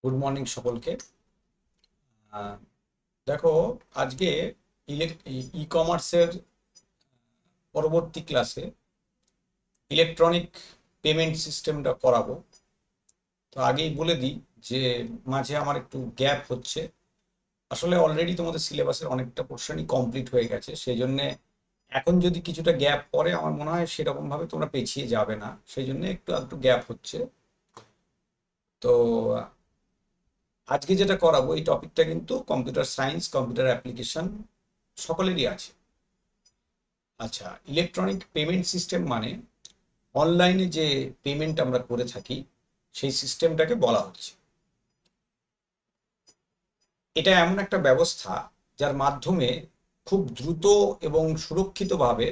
Good morning সকলকে। আহ, দেখো, আজকে ই কমার্সের পরবর্তী ক্লাসে ইলেকট্রনিক পেমেন্ট সিস্টেমটা করাবো। তো আগেই বলে দিই যে মাঝে আমার একটু গ্যাপ হচ্ছে। আসলে অলরেডি তোমাদের সিলেবাসের অনেকটা পোর্শনই কমপ্লিট হয়ে গেছে, সেই জন্য এখন যদি কিছুটা গ্যাপ পড়ে আমার মনে হয় সেরকম ভাবে তোমরা পেছিয়ে যাবে না, সেই জন্য একটু একটু গ্যাপ হচ্ছে। তো আজকে যেটা করাবো এই টপিকটা কিন্তু কম্পিউটার সায়েন্স, কম্পিউটার অ্যাপ্লিকেশন সকলেরই আছে। আচ্ছা, ইলেকট্রনিক পেমেন্ট সিস্টেম মানে অনলাইনে যে পেমেন্ট আমরা করে থাকি সেই সিস্টেমটাকে বলা হচ্ছে। এটা এমন একটা ব্যবস্থা যার মাধ্যমে খুব দ্রুত এবং সুরক্ষিতভাবে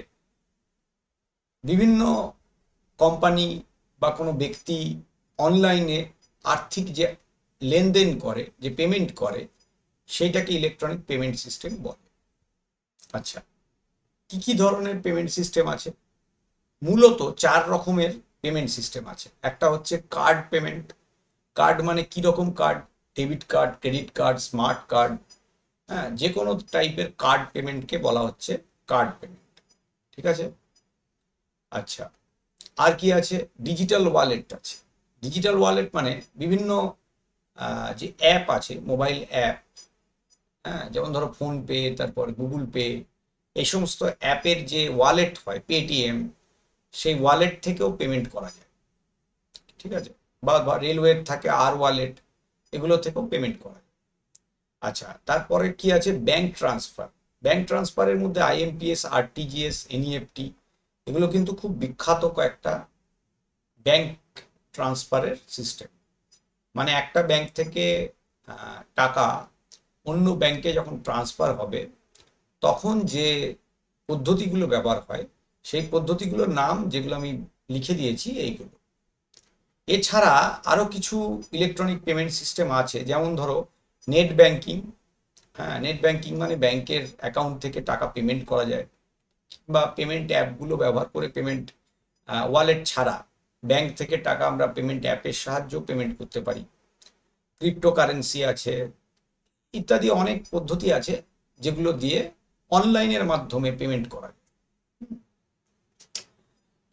বিভিন্ন কোম্পানি বা কোনো ব্যক্তি অনলাইনে আর্থিক যে লেনদেন করে, যে পেমেন্ট করে, সেইটাকে ইলেকট্রনিক পেমেন্ট সিস্টেম বলে। আচ্ছা, কি কি ধরনের পেমেন্ট সিস্টেম আছে? মূলত চার রকমের পেমেন্ট সিস্টেম আছে। একটা হচ্ছে কার্ড পেমেন্ট। কার্ড মানে কি রকম card? Debit card, credit card, smart card, হ্যাঁ, যে কোনো টাইপের কার্ড পেমেন্টকে বলা হচ্ছে কার্ড পেমেন্ট। ঠিক আছে। আচ্ছা, আর কি আছে? ডিজিটাল ওয়ালেট আছে। ডিজিটাল ওয়ালেট মানে বিভিন্ন যে অ্যাপ আছে, মোবাইল অ্যাপ, হ্যাঁ, যেমন ধরো ফোনপে, তারপর গুগল পে, এই সমস্ত অ্যাপের যে ওয়ালেট হয়, পেটিএম, সেই ওয়ালেট থেকেও পেমেন্ট করা যায়। ঠিক আছে। বা রেলওয়ের থাকে আর ওয়ালেট, এগুলো থেকেও পেমেন্ট করা যায়। আচ্ছা, তারপরে কি আছে? Bank transfer. ব্যাংক ট্রান্সফারের মধ্যে আইএমপিএস, আরটিজিএস, এনইএফটি, এগুলো কিন্তু খুব বিখ্যাত কয়েকটা ব্যাংক ট্রান্সফারের সিস্টেম। মানে একটা ব্যাংক থেকে টাকা অন্য ব্যাংকে যখন ট্রান্সফার হবে তখন যে পদ্ধতিগুলো ব্যবহার হয় সেই পদ্ধতিগুলোর নাম যেগুলো আমি লিখে দিয়েছি এইগুলো। এছাড়া আরো কিছু ইলেকট্রনিক পেমেন্ট সিস্টেম আছে, যেমন ধরো নেট ব্যাংকিং। হ্যাঁ, নেট ব্যাংকিং মানে ব্যাংকের অ্যাকাউন্ট থেকে টাকা পেমেন্ট করা যায়, বা পেমেন্ট অ্যাপগুলো ব্যবহার করে পেমেন্ট, ওয়ালেট ছাড়া ব্যাংক থেকে টাকা আমরা পেমেন্ট অ্যাপের সাহায্যেও পেমেন্ট করতে পারি। ক্রিপ্টোকারেন্সি আছে, ইত্যাদি অনেক পদ্ধতি আছে যেগুলো দিয়ে অনলাইনের মাধ্যমে পেমেন্ট করা যায়।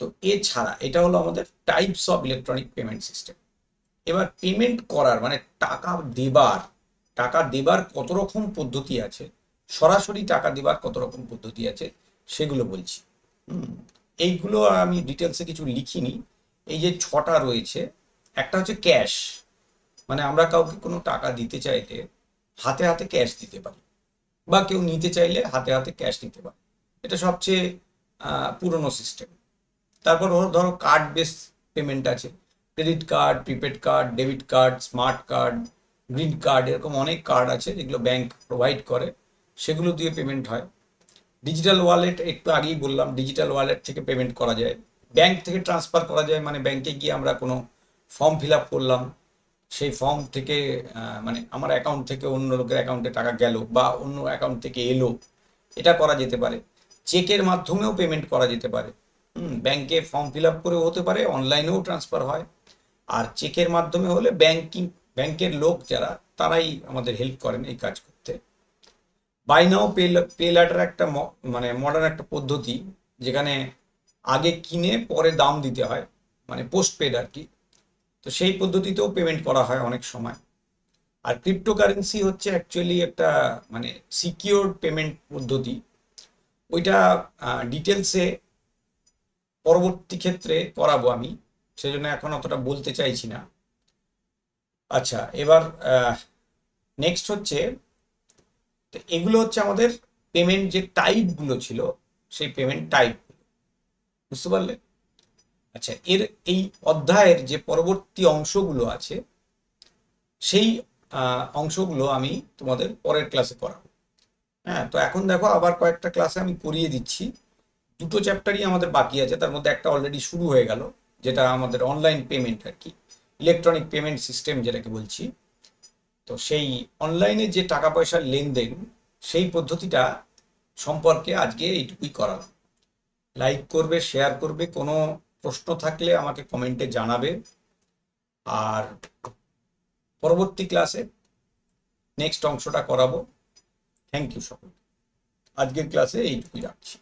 তো এছাড়া এটা হলো আমাদের types of electronic payment system. এবার পেমেন্ট করার মানে টাকা দেবার কত রকম পদ্ধতি আছে, সরাসরি টাকা দেবার কত রকম পদ্ধতি আছে, সেগুলো বলছি। হুম, এইগুলো আমি ডিটেলসে কিছু লিখিনি। এই যে ছটা রয়েছে, একটা হচ্ছে ক্যাশ, মানে আমরা কাউকে কোনো টাকা দিতে চাইলে হাতে হাতে ক্যাশ দিতে পারি, বা কেউ নিতে চাইলে হাতে হাতে ক্যাশ নিতে পারে। এটা সবচেয়ে পুরনো সিস্টেম। তারপর ধরো কার্ড বেস পেমেন্ট আছে। Credit card, prepaid card, debit card, smart card, green card, এরকম অনেক কার্ড আছে যেগুলো ব্যাংক প্রোভাইড করে, সেগুলো দিয়ে পেমেন্ট হয়। ডিজিটাল ওয়ালেট একটু আগেই বললাম, ডিজিটাল ওয়ালেট থেকে পেমেন্ট করা যায়। ব্যাংক থেকে ট্রান্সফার করা যায়, মানে ব্যাংকে গিয়ে আমরা কোনো ফর্ম ফিল আপ করলাম, সেই ফর্ম থেকে মানে আমার অ্যাকাউন্ট থেকে অন্য লোকের অ্যাকাউন্টে টাকা গেল বা অন্য অ্যাকাউন্ট থেকে এলো, এটা করা যেতে পারে। চেকের মাধ্যমেও পেমেন্ট করা যেতে পারে। ব্যাংকে ফর্ম ফিল আপ করেও হতে পারে, অনলাইনেও ট্রান্সফার হয়। আর চেকের মাধ্যমে হলে ব্যাংকের লোক যারা, তারাই আমাদের হেল্প করেন এই কাজ করতে। বাই নাও পে লেটার একটা মানে মডার্ন একটা পদ্ধতি, যেখানে আগে কিনে পরে দাম দিতে হয়, মানে পোস্ট পেড আর কি। তো সেই পদ্ধতিতেও পেমেন্ট করা হয় অনেক সময়। আর ক্রিপ্টোকারেন্সি হচ্ছে অ্যাকচুয়ালি একটা মানে সিকিউরড পেমেন্ট পদ্ধতি। ওইটা ডিটেলসে পরবর্তী ক্ষেত্রে করাবো আমি, সেজন্য এখন অতটা বলতে চাইছি না। আচ্ছা, এবার নেক্সট হচ্ছে, তো এগুলো হচ্ছে আমাদের পেমেন্ট যে টাইপগুলো ছিল, সেই পেমেন্ট টাইপ, বুঝতে পারলে? আচ্ছা, এই অধ্যায়ের যে পরবর্তী অংশগুলো আছে সেই অংশগুলো আমি তোমাদের পরের ক্লাসে করাবো। হ্যাঁ, তো এখন দেখো আবার কয়েকটা ক্লাসে আমি করিয়ে দিচ্ছি। দুটো চ্যাপ্টারই আমাদের বাকি আছে, তার মধ্যে একটা অলরেডি শুরু হয়ে গেল, যেটা আমাদের অনলাইন পেমেন্ট আর কি, ইলেকট্রনিক পেমেন্ট সিস্টেম যেটাকে বলছি। তো সেই অনলাইনে যে টাকা পয়সার লেনদেন, সেই পদ্ধতিটা সম্পর্কে আজকে এইটুকুই করালাম। লাইক করবে, শেয়ার করবে, কোনো প্রশ্ন থাকলে আমাকে কমেন্টে জানাবে। আর পরবর্তী ক্লাসে নেক্সট অংশটা করাবো। থ্যাংক ইউ সকল, আজকের ক্লাসে এইটুকুই রাখছি।